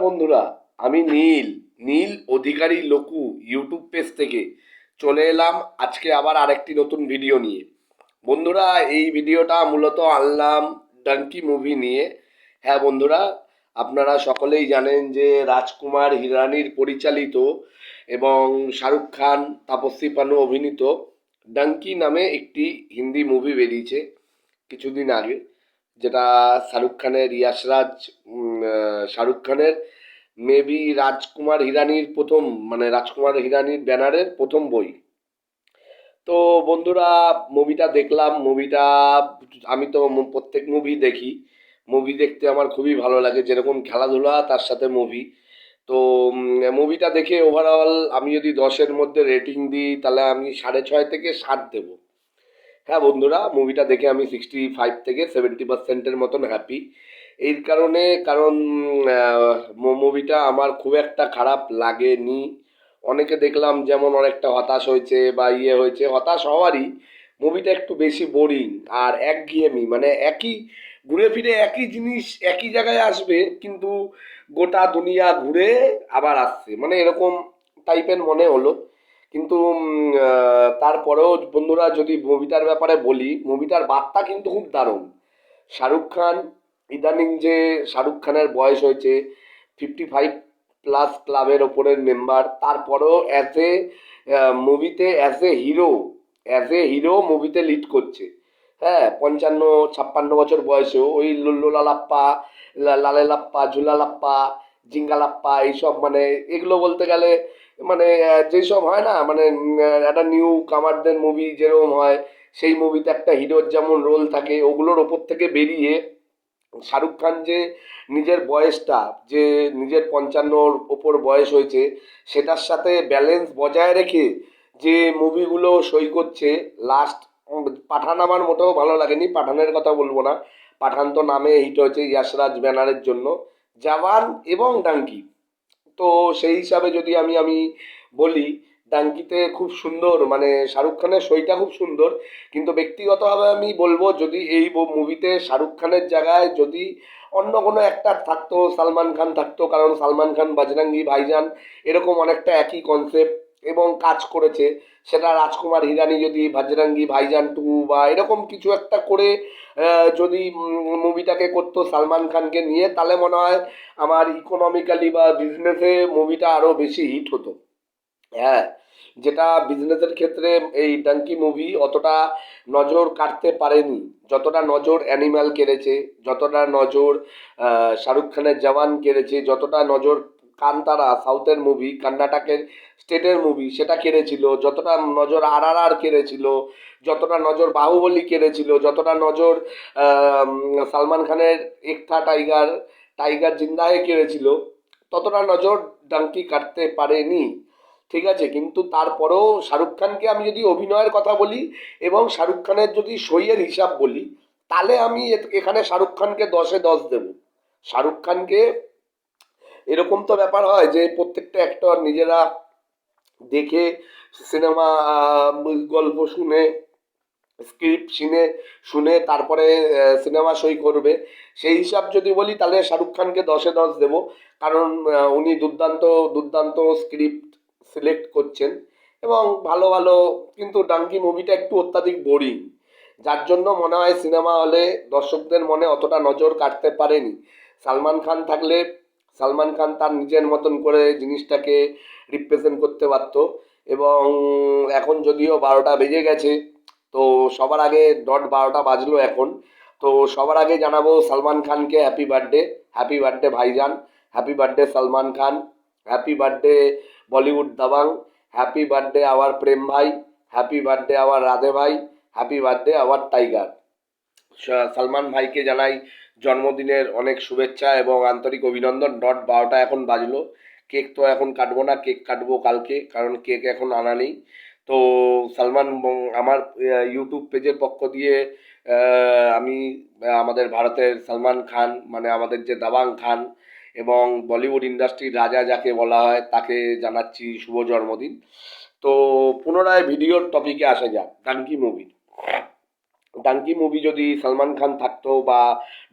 বন্ধুরা, আমি নীল নীল অধিকারী লকু YouTube page থেকে চলে এলাম আজকে আবার আরেকটি নতুন ভিডিও নিয়ে। বন্ধুরা, এই ভিডিওটা মূলত আনলাম ডাঙ্কি মুভি নিয়ে। হ্যাঁ বন্ধুরা, আপনারা সকলেই জানেন যে রাজকুমার হিরানির পরিচালিত এবং শাহরুখ খান তাপসী পানু অভিনীত ডাঙ্কি নামে একটি হিন্দি মুভি বেরিয়েছে কিছুদিন আগে, যেটা শাহরুখ খানের শাহরুখ খানের মেবি রাজকুমার হিরানির প্রথম, মানে রাজকুমার হিরানির ব্যানারের প্রথম বই। তো বন্ধুরা, মুভিটা দেখলাম। মুভিটা আমি তো প্রত্যেক মুভি দেখি। মুভি দেখতে আমার খুবই ভালো লাগে, যেরকম খেলাধুলা তার সাথে মুভি। তো মুভিটা দেখে ওভারঅল আমি যদি 10-এর মধ্যে রেটিং দিই তাহলে আমি 6.5 থেকে 7 দেবো। হ্যাঁ বন্ধুরা, মুভিটা দেখে আমি 65 থেকে 70% মতন হ্যাপি। এই কারণে, কারণ মুভিটা আমার খুব একটা খারাপ লাগেনি। অনেকে দেখলাম যেমন অনেকটা হতাশ হয়েছে বা ইয়ে হয়েছে, হতাশ হওয়ারই। মুভিটা একটু বেশি বোরিং আর একঘেয়েমি, মানে একই ঘুরে ফিরে একই জিনিস একই জায়গায় আসবে, কিন্তু গোটা দুনিয়া ঘুরে আবার আসছে, মানে এরকম টাইপের মনে হলো। কিন্তু তারপরেও বন্ধুরা, যদি মুভিটার ব্যাপারে বলি, মুভিটার বার্তা কিন্তু খুব দারুণ। শাহরুখ খান ইদানিং, যে শাহরুখ খানের বয়স হয়েছে 55+ ক্লাবের ওপরের মেম্বার, তারপরেও অ্যাজ এ হিরো মুভিতে লিড করছে। হ্যাঁ, 55-56 বয়সেও ওই লোলালাপ্পা, লালেলাপ্পা, ঝুলালাপ্পা, জিঙ্গালাপ্পা, এইসব, মানে এগুলো বলতে গেলে, মানে যেসব হয় না, মানে একটা নিউ কামারদের মুভি যেরকম হয়, সেই মুভিতে একটা হিরোর যেমন রোল থাকে, ওগুলোর ওপর থেকে বেরিয়ে শাহরুখ খান যে নিজের বয়সটা, যে নিজের 55-র ওপর বয়স হয়েছে, সেটার সাথে ব্যালেন্স বজায় রেখে যে মুভিগুলো সই করছে। লাস্ট পাঠান আমার মোটেও ভালো লাগেনি, পাঠানের কথা বলবো না। পাঠান তো নামে হিট হয়েছে ইয়াশরাজ ব্যানারের জন্য। জওয়ান এবং ডাঙ্কি, তো সেই হিসাবে যদি আমি আমি বলি, ডাঙ্কিতে খুব সুন্দর, মানে শাহরুখ খানের সইটা খুব সুন্দর। কিন্তু ব্যক্তিগতভাবে আমি বলবো, যদি এই মুভিতে শাহরুখ খানের জায়গায় যদি অন্য কোনো অ্যাক্টার থাকতো, সালমান খান থাকতো, কারণ সালমান খান বজরঙ্গি ভাইজান এরকম অনেকটা একই কনসেপ্ট এবং কাজ করেছে। সেটা রাজকুমার হিরানি যদি বজরঙ্গি ভাইজান 2 বা এরকম কিছু একটা করে যদি মুভিটাকে করতো সালমান খানকে নিয়ে, তাহলে মনে হয় আমার ইকোনমিক্যালি বা বিজনেসে মুভিটা আরও বেশি হিট হতো। হ্যাঁ, যেটা বিজনেসের ক্ষেত্রে এই ডাঙ্কি মুভি অতটা নজর কাটতে পারেনি, যতটা নজর অ্যানিম্যাল কেড়েছে, যতটা নজর শাহরুখ খানের জওয়ান কেড়েছে, যতটা নজর কান্তারা সাউথের মুভি, কর্ণাটকের স্টেটের মুভি সেটা কেড়েছিল, যতটা নজর RRR কেড়েছিল, যতটা নজর বাহুবলী কেড়েছিল, যতটা নজর সালমান খানের একথা টাইগার, টাইগার জিন্দা হয়ে কেড়েছিল, ততটা নজর ডাঙ্কি কাটতে পারেনি। ঠিক আছে, কিন্তু তারপরেও শাহরুখ খানকে আমি যদি অভিনয়ের কথা বলি এবং শাহরুখ খানের যদি সইয়ের হিসাব বলি, তাহলে আমি এখানে শাহরুখ খানকে 10-এ 10 দেবো। শাহরুখ খানকে, এরকম তো ব্যাপার হয় যে প্রত্যেকটা অ্যাক্টর নিজেরা দেখে, সিনেমা গল্প শুনে, স্ক্রিপ্ট শুনে শুনে তারপরে সিনেমা সই করবে। সেই হিসাব যদি বলি, তাহলে শাহরুখ খানকে 10-এ 10 দেবো। কারণ উনি দুর্দান্ত দুর্দান্ত স্ক্রিপ্ট সিলেক্ট করছেন এবং ভালো ভালো। কিন্তু ডাঙ্কি মুভিটা একটু অত্যাধিক বোরিং, যার জন্য মনে হয় সিনেমা হলে দর্শকদের মনে অতটা নজর কাটতে পারেনি। সালমান খান থাকলে সালমান খান তার নিজের মতন করে জিনিসটাকে রিপ্রেজেন্ট করতে পারতো। এবং এখন যদিও 12টা বেজে গেছে, তো সবার আগে ডট 12টা বাজলো এখন। তো সবার আগে জানাবো সালমান খানকে happy birthday. Happy birthday Bhaijaan, happy birthday Salman Khan, happy birthday Bollywood Dabangg, happy birthday our Prem bhai, happy birthday our Radhe bhai, happy birthday our Tiger. Salman ভাইকে জানাই জন্মদিনের অনেক শুভেচ্ছা এবং আন্তরিক অভিনন্দন। ডট 12টা এখন বাজলো। কেক তো এখন কাটবো না, কেক কাটবো কালকে, কারণ কেক এখন আনা নেই। তো আমার ইউটিউব পেজের পক্ষ দিয়ে আমি আমাদের ভারতের সালমান খান, মানে আমাদের যে দাবাং খান এবং বলিউড ইন্ডাস্ট্রির রাজা যাকে বলা হয়, তাকে জানাচ্ছি শুভ জন্মদিন। তো পুনরায় ভিডিওর টপিকে আসা যাক, ডাঙ্কি মুভি। ডাঙ্কি মুভি যদি সালমান খান থাকতো, বা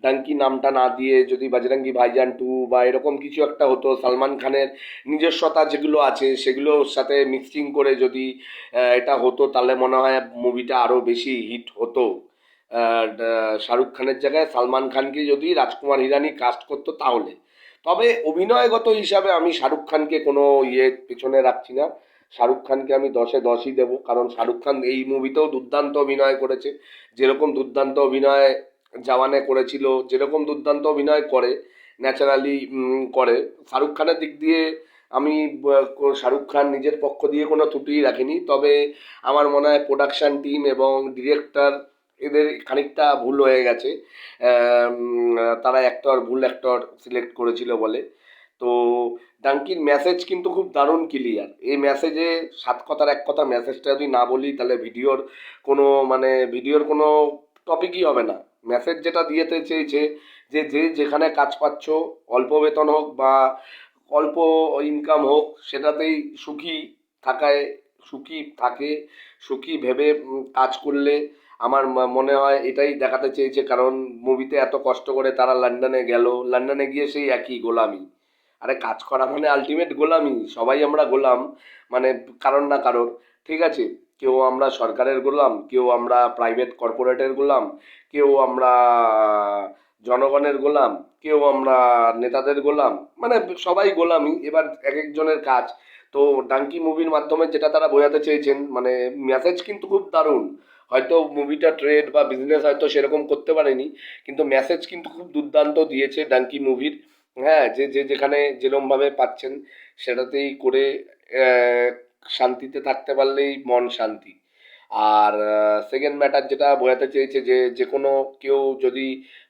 ডাঙ্কি নামটা না দিয়ে যদি বজরঙ্গি ভাইজান 2 বা এরকম কিছু একটা হতো, সালমান খানের নিজস্বতা যেগুলো আছে সেগুলোর সাথে মিক্সিং করে যদি এটা হতো, তাহলে মনে হয় মুভিটা আরো বেশি হিট হতো। শাহরুখ খানের জায়গায় সালমান খানকে যদি রাজকুমার হিরানি কাস্ট করতো তাহলে। তবে অভিনয়গত হিসাবে আমি শাহরুখ খানকে কোনো পেছনে রাখছি না। শাহরুখ খানকে আমি 10-এ 10ই দেবো, কারণ শাহরুখ খান এই মুভিতেও দুর্দান্ত অভিনয় করেছে। যেরকম দুর্দান্ত অভিনয় জওয়ানে করেছিল, যেরকম দুর্দান্ত অভিনয় করে ন্যাচারালি করে, শাহরুখ খানের দিক দিয়ে আমি শাহরুখ খান নিজের পক্ষ দিয়ে কোনো ত্রুটি রাখিনি। তবে আমার মনে হয় প্রোডাকশন টিম এবং ডিরেক্টর এদের খানিকটা ভুল হয়ে গেছে। তারা ভুল অ্যাক্টর সিলেক্ট করেছিল বলে। তো ডাঙ্কির মেসেজ কিন্তু খুব দারুণ ক্লিয়ার। এই মেসেজে 7 কথার 1 কথা মেসেজটা যদি না বলি তাহলে ভিডিওর কোনো টপিকই হবে না। মেসেজ যেটা দিয়েতে চেয়েছে যে যে যেখানে কাজ পাচ্ছ, অল্প বেতন হোক বা অল্প ইনকাম হোক, সেটাতেই সুখী থাকায় সুখী থাকে, সুখী ভেবে কাজ করলে আমার মনে হয় এটাই দেখাতে চেয়েছে। কারণ মুভিতে এত কষ্ট করে তারা লন্ডনে গেল, লন্ডনে গিয়ে সেই একই গোলামি। আরে কাজ করা মানে আলটিমেট গোলামি, সবাই আমরা গোলাম, মানে কারোর না কারোর, ঠিক আছে? কেউ আমরা সরকারের গোলাম, কেউ আমরা প্রাইভেট কর্পোরেটের গোলাম, কেউ আমরা জনগণের গোলাম, কেউ আমরা নেতাদের গোলাম, মানে সবাই গোলামি। এবার এক একজনের কাজ। তো ডাঙ্কি মুভির মাধ্যমে যেটা তারা বোঝাতে চেয়েছেন, মানে মেসেজ কিন্তু খুব দারুণ। হয়তো মুভিটা ট্রেড বা বিজনেস হয়তো সেরকম করতে পারেনি, কিন্তু মেসেজ কিন্তু খুব দুর্দান্ত দিয়েছে ডাঙ্কি মুভির। হ্যাঁ, যে যে যেখানে যেরমভাবে পাচ্ছেন সেটাতেই করে আহ, শান্তিতে থাকতে পারলেই মন শান্তি। আর সেকেন্ড ম্যাটার যেটা বোঝাতে চেয়েছে যে যে কোনো কেউ যদি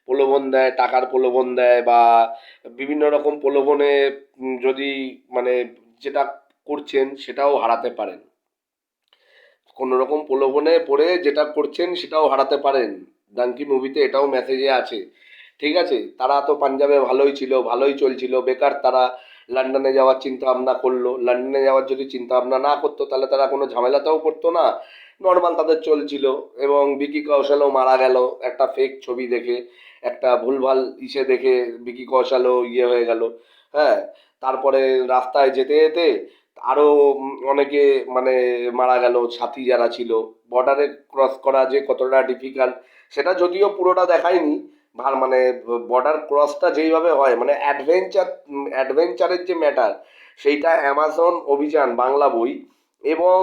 প্রলোভন দেয়, টাকার প্রলোভন দেয় বা বিভিন্ন রকম প্রলোভনে যদি মানে যেটা করছেন সেটাও হারাতে পারেন। কোনো রকম প্রলোভনে পড়ে যেটা করছেন সেটাও হারাতে পারেন। ডাঙ্কি মুভিতে এটাও মেসেজে আছে, ঠিক আছে? তারা তো পাঞ্জাবে ভালোই ছিল, ভালোই চলছিল, বেকার তারা লন্ডনে যাওয়ার চিন্তা ভাবনা করলো। লন্ডনে যাওয়ার যদি চিন্তা ভাবনা না করতো তাহলে তারা কোনো ঝামেলাতেও পড়তো না, নর্মাল তাদের চলছিল। এবং বিকি কৌশলও মারা গেল একটা ফেক ছবি দেখে, একটা ভুলভাল দেখে বিকি কৌশলও হয়ে গেল। হ্যাঁ, তারপরে রাস্তায় যেতে যেতে আরো অনেকে মানে মারা গেল, সাথী যারা ছিল। বর্ডারে ক্রস করা যে কতটা ডিফিকাল্ট সেটা যদিও পুরোটা দেখায়নি। মানে বর্ডার ক্রসটা যেইভাবে হয়, মানে অ্যাডভেঞ্চারের যে ম্যাটার, সেইটা অ্যামাজন অভিযান বাংলা বই এবং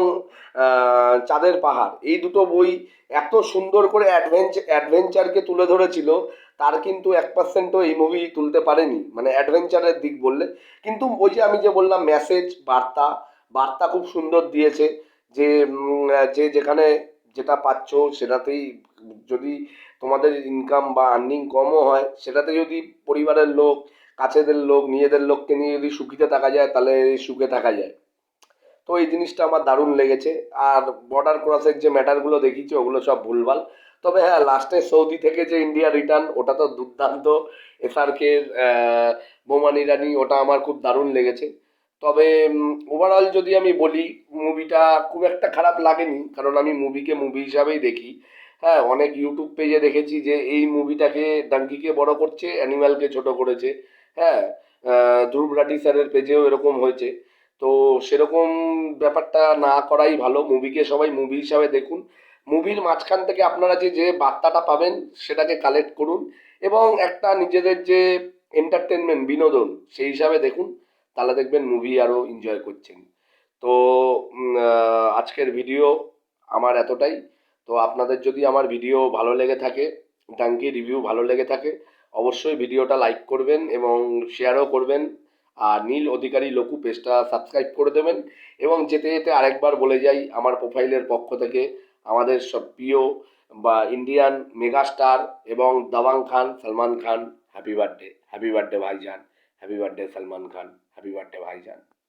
চাঁদের পাহাড়, এই দুটো বই এত সুন্দর করে অ্যাডভেঞ্চারকে তুলে ধরেছিল, তার কিন্তু 1%ও এই মুভি তুলতে পারেনি, মানে অ্যাডভেঞ্চারের দিক বললে। কিন্তু ওই যে আমি যে বললাম মেসেজ, বার্তা, বার্তা খুব সুন্দর দিয়েছে। যে যে যেখানে যেটা পাচ্ছ সেটাতেই যদি তোমাদের ইনকাম বা আর্নিং কমও হয়, সেটাতে যদি পরিবারের লোক, কাছেদের লোক, নিজেদের লোককে নিয়ে যদি সুখীতে থাকা যায় তাহলে সুখে থাকা যায়। তো এই জিনিসটা আমার দারুণ লেগেছে। আর বর্ডার ক্রসের যে ম্যাটারগুলো দেখিয়েছে ওগুলো সব ভুলভাল। তবে হ্যাঁ, লাস্টে সৌদি থেকে যে ইন্ডিয়া রিটার্ন, ওটা তো দুর্দান্ত। এসআরকে বোমান ইরানি, ওটা আমার খুব দারুণ লেগেছে। তবে ওভারঅল যদি আমি বলি, মুভিটা খুব একটা খারাপ লাগেনি, কারণ আমি মুভিকে মুভি হিসাবেই দেখি। হ্যাঁ, অনেক ইউটিউব পেজে দেখেছি যে এই মুভিটাকে ডাঙ্কিকে বড় করছে, অ্যানিম্যালকে ছোট করেছে। হ্যাঁ, ধ্রুব রাঠি স্যারের পেজেও এরকম হয়েছে। তো সেরকম ব্যাপারটা না করাই ভালো। মুভিকে সবাই মুভি হিসাবে দেখুন। মুভির মাঝখান থেকে আপনারা যে যে বার্তাটা পাবেন সেটাকে কালেক্ট করুন এবং একটা নিজেদের যে এন্টারটেনমেন্ট, বিনোদন, সেই হিসাবে দেখুন। তাহলে দেখবেন মুভি আরও এনজয় করছেন। তো আজকের ভিডিও আমার এতটাই। তো আপনাদের যদি আমার ভিডিও ভালো লেগে থাকে, ডাঙ্কি রিভিউ ভালো লেগে থাকে, অবশ্যই ভিডিওটা লাইক করবেন এবং শেয়ারও করবেন। আর নীল অধিকারী লঘু পেজটা সাবস্ক্রাইব করে দেবেন। এবং যেতে যেতে আরেকবার বলে যাই, আমার প্রোফাইলের পক্ষ থেকে আমাদের সব প্রিয় বা ইন্ডিয়ান মেগাস্টার এবং দাবাং খান, Salman Khan, happy birthday, happy birthday Bhaijaan, happy birthday Salman Khan, happy birthday ভাইজান।